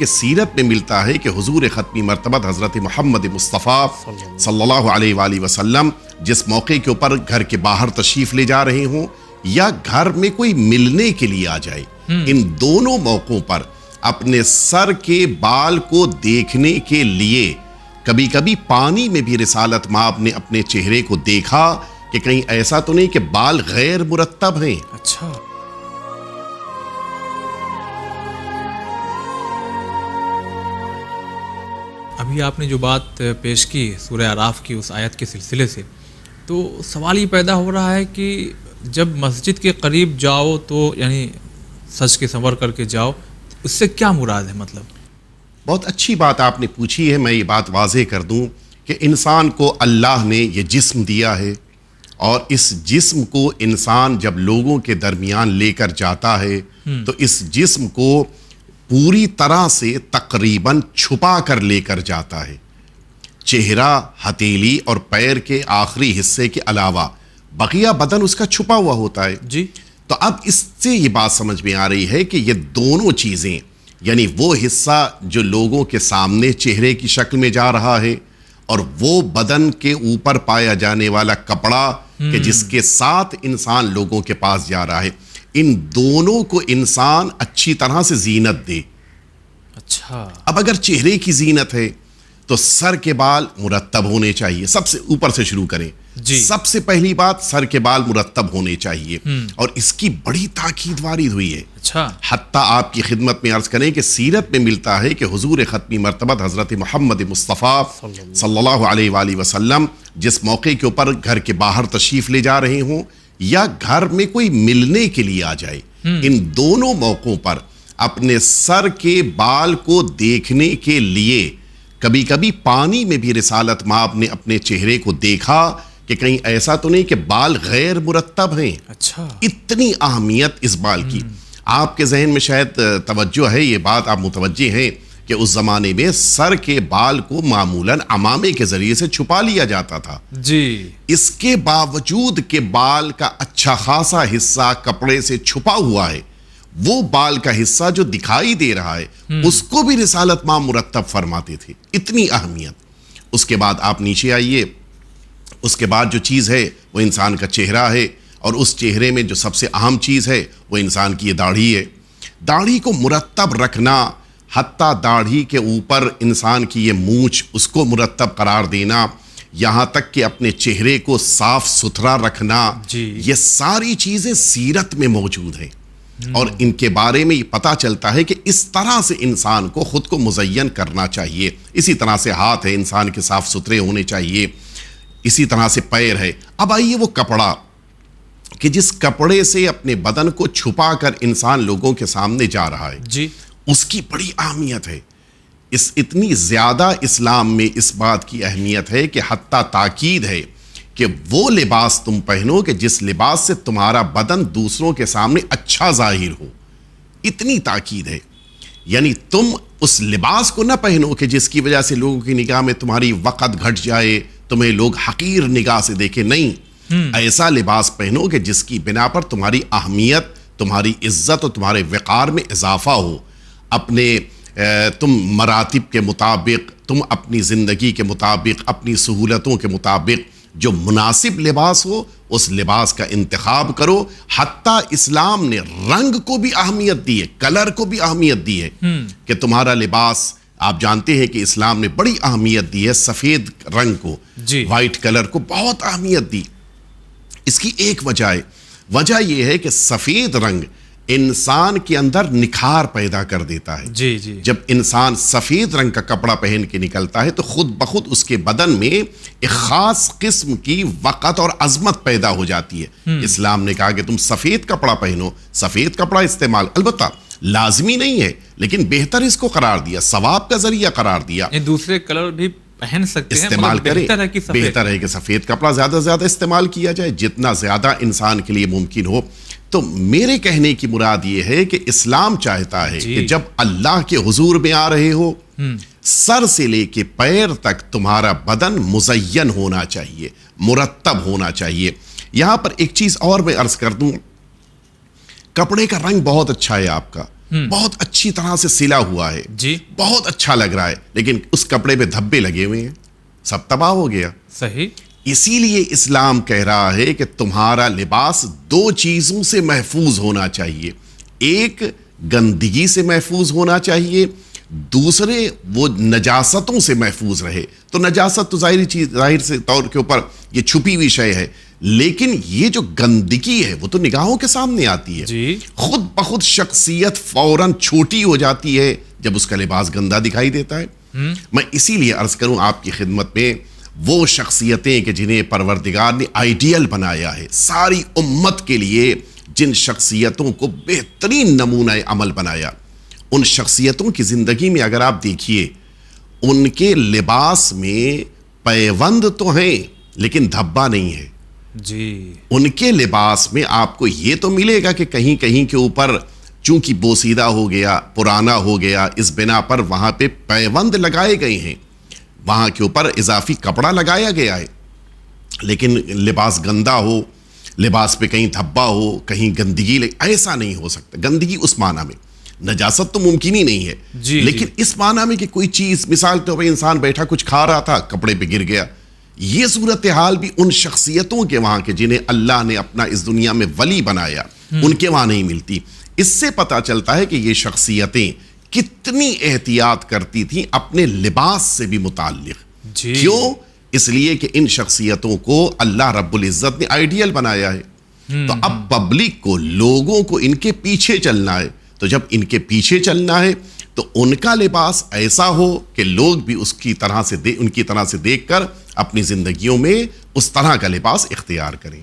کہ سیرت میں ملتا ہے کہ حضور ختمی مرتبہ حضرت محمد مصطفیٰ صلی اللہ علیہ وآلہ وسلم جس موقع کے اوپر گھر کے باہر تشریف لے جا رہے ہوں یا گھر میں کوئی ملنے کے لیے آ جائے، ان دونوں موقعوں پر اپنے سر کے بال کو دیکھنے کے لیے کبھی کبھی پانی میں بھی رسالت مآب نے اپنے چہرے کو دیکھا کہ کہیں ایسا تو نہیں کہ بال غیر مرتب ہیں۔ اچھا، ابھی آپ نے جو بات پیش کی سورہ اعراف کی اس آیت کے سلسلے سے، تو سوال یہ پیدا ہو رہا ہے کہ جب مسجد کے قریب جاؤ تو یعنی سج کے سنور کر کے جاؤ، اس سے کیا مراد ہے؟ مطلب بہت اچھی بات آپ نے پوچھی ہے۔ میں یہ بات واضح کر دوں کہ انسان کو اللہ نے یہ جسم دیا ہے، اور اس جسم کو انسان جب لوگوں کے درمیان لے کر جاتا ہے تو اس جسم کو پوری طرح سے تقریباً چھپا کر لے کر جاتا ہے۔ چہرہ، ہتھیلی اور پیر کے آخری حصے کے علاوہ بقیہ بدن اس کا چھپا ہوا ہوتا ہے۔ جی، تو اب اس سے یہ بات سمجھ میں آ رہی ہے کہ یہ دونوں چیزیں، یعنی وہ حصہ جو لوگوں کے سامنے چہرے کی شکل میں جا رہا ہے اور وہ بدن کے اوپر پایا جانے والا کپڑا کہ جس کے ساتھ انسان لوگوں کے پاس جا رہا ہے، ان دونوں کو انسان اچھی طرح سے زینت دے۔ اچھا، اب اگر چہرے کی زینت ہے تو سر کے بال مرتب ہونے چاہیے۔ سب سے اوپر سے شروع کریں۔ جی، سب سے پہلی بات، سر کے بال مرتب ہونے چاہیے، اور اس کی بڑی تاکید وارد ہوئی ہے۔ اچھا، حتیٰ آپ کی خدمت میں عرض کریں کہ سیرت میں ملتا ہے کہ حضور ختمی مرتبہ حضرت محمد مصطفیٰ صلی اللہ علیہ وآلہ وسلم جس موقع کے اوپر گھر کے باہر تشریف لے جا رہے ہوں یا گھر میں کوئی ملنے کے لیے آ جائے، ان دونوں موقعوں پر اپنے سر کے بال کو دیکھنے کے لیے کبھی کبھی پانی میں بھی رسالت مآب نے اپنے چہرے کو دیکھا کہ کہیں ایسا تو نہیں کہ بال غیر مرتب ہیں۔ اچھا، اتنی اہمیت اس بال کی۔ آپ کے ذہن میں شاید توجہ ہے، یہ بات آپ متوجہ ہیں کہ اس زمانے میں سر کے بال کو معمولاً عمامے کے ذریعے سے چھپا لیا جاتا تھا۔ جی، اس کے باوجود کہ بال کا اچھا خاصا حصہ کپڑے سے چھپا ہوا ہے، وہ بال کا حصہ جو دکھائی دے رہا ہے اس کو بھی رسالت مآب مرتب فرماتے تھے۔ اتنی اہمیت۔ اس کے بعد آپ نیچے آئیے، اس کے بعد جو چیز ہے وہ انسان کا چہرہ ہے، اور اس چہرے میں جو سب سے اہم چیز ہے وہ انسان کی یہ داڑھی ہے۔ داڑھی کو مرتب رکھنا، حتیٰ داڑھی کے اوپر انسان کی یہ مونچھ اس کو مرتب قرار دینا، یہاں تک کہ اپنے چہرے کو صاف ستھرا رکھنا، یہ ساری چیزیں سیرت میں موجود ہیں، اور ان کے بارے میں یہ پتہ چلتا ہے کہ اس طرح سے انسان کو خود کو مزین کرنا چاہیے۔ اسی طرح سے ہاتھ ہے انسان کے صاف ستھرے ہونے چاہیے، اسی طرح سے پیر ہے۔ اب آئیے وہ کپڑا کہ جس کپڑے سے اپنے بدن کو چھپا کر انسان لوگوں کے سامنے جا رہا ہے، جی، اس کی بڑی اہمیت ہے۔ اتنی زیادہ اسلام میں اس بات کی اہمیت ہے کہ حتیٰ تاکید ہے کہ وہ لباس تم پہنو کہ جس لباس سے تمہارا بدن دوسروں کے سامنے اچھا ظاہر ہو۔ اتنی تاکید ہے، یعنی تم اس لباس کو نہ پہنو کہ جس کی وجہ سے لوگوں کی نگاہ میں تمہاری وقت گھٹ جائے، تمہیں لوگ حقیر نگاہ سے دیکھیں۔ نہیں، ایسا لباس پہنو کہ جس کی بنا پر تمہاری اہمیت، تمہاری عزت اور تمہارے وقار میں اضافہ ہو۔ اپنے تم مراتب کے مطابق، تم اپنی زندگی کے مطابق، اپنی سہولتوں کے مطابق جو مناسب لباس ہو اس لباس کا انتخاب کرو۔ حتیٰ اسلام نے رنگ کو بھی اہمیت دی ہے، کلر کو بھی اہمیت دی ہے کہ تمہارا لباس، آپ جانتے ہیں کہ اسلام نے بڑی اہمیت دی ہے سفید رنگ کو، وائٹ کلر کو بہت اہمیت دی۔ اس کی ایک وجہ یہ ہے کہ سفید رنگ انسان کے اندر نکھار پیدا کر دیتا ہے۔ جی جی، جب انسان سفید رنگ کا کپڑا پہن کے نکلتا ہے تو خود بخود اس کے بدن میں ایک خاص قسم کی وقت اور عظمت پیدا ہو جاتی ہے۔ اسلام نے کہا کہ تم سفید کپڑا پہنو، سفید کپڑا استعمال، البتہ لازمی نہیں ہے لیکن بہتر اس کو قرار دیا، ثواب کا ذریعہ قرار دیا۔ دوسرے کلر بھی پہن سکتے ہیں، استعمال کریں، بہتر ہے کہ سفید کپڑا زیادہ سے زیادہ استعمال کیا جائے جتنا زیادہ انسان کے لیے ممکن ہو۔ تو میرے کہنے کی مراد یہ ہے کہ اسلام چاہتا ہے کہ جب اللہ کے حضور میں آ رہے ہو، سر سے لے کے پیر تک تمہارا بدن مزین ہونا چاہیے، مرتب ہونا چاہیے۔ یہاں پر ایک چیز اور میں عرض کر دوں، کپڑے کا رنگ بہت اچھا ہے آپ کا، بہت اچھی طرح سے سلا ہوا ہے, جی بہت اچھا لگ رہا ہے, لیکن اس کپڑے پہ دھبے لگے ہوئے ہیں, سب تباہ ہو گیا. صحیح. اسی لیے اسلام کہہ رہا ہے کہ تمہارا لباس دو چیزوں سے محفوظ ہونا چاہیے. ایک گندگی سے محفوظ ہونا چاہیے, دوسرے وہ نجاستوں سے محفوظ رہے. تو نجاست تو ظاہر سے طور کے اوپر یہ چھپی ہوئی شے ہے, لیکن یہ جو گندگی ہے وہ تو نگاہوں کے سامنے آتی ہے. جی خود بخود شخصیت فوراً چھوٹی ہو جاتی ہے جب اس کا لباس گندا دکھائی دیتا ہے. میں اسی لیے عرض کروں آپ کی خدمت میں, وہ شخصیتیں کہ جنہیں پروردگار نے آئیڈیل بنایا ہے ساری امت کے لیے, جن شخصیتوں کو بہترین نمونہ عمل بنایا, ان شخصیتوں کی زندگی میں اگر آپ دیکھیے, ان کے لباس میں پیوند تو ہیں لیکن دھبا نہیں ہے. جی ان کے لباس میں آپ کو یہ تو ملے گا کہ کہیں کہیں کے اوپر چونکہ بوسیدہ ہو گیا, پرانا ہو گیا, اس بنا پر وہاں پہ پیوند لگائے گئے ہیں, وہاں کے اوپر اضافی کپڑا لگایا گیا ہے, لیکن لباس گندا ہو, لباس پہ کہیں دھبا ہو, کہیں گندگی ایسا نہیں ہو سکتا. گندگی اس معنی میں, نجاست تو ممکن ہی نہیں ہے, لیکن اس معنی میں کہ کوئی چیز مثال طور پہ انسان بیٹھا کچھ کھا رہا تھا, کپڑے پہ گر گیا. یہ صورتحال بھی ان شخصیتوں کے وہاں کے جنہیں اللہ نے اپنا اس دنیا میں ولی بنایا, ان کے وہاں نہیں ملتی. اس سے پتہ چلتا ہے کہ یہ شخصیتیں کتنی احتیاط کرتی تھیں اپنے لباس سے بھی متعلق. کیوں؟ اس لیے کہ ان شخصیتوں کو اللہ رب العزت نے آئیڈیل بنایا ہے. تو اب پبلک کو, لوگوں کو ان کے پیچھے چلنا ہے. تو جب ان کے پیچھے چلنا ہے تو ان کا لباس ایسا ہو کہ لوگ بھی اس کی طرح سے ان کی طرح سے دیکھ کر اپنی زندگیوں میں اس طرح کا لباس اختیار کریں.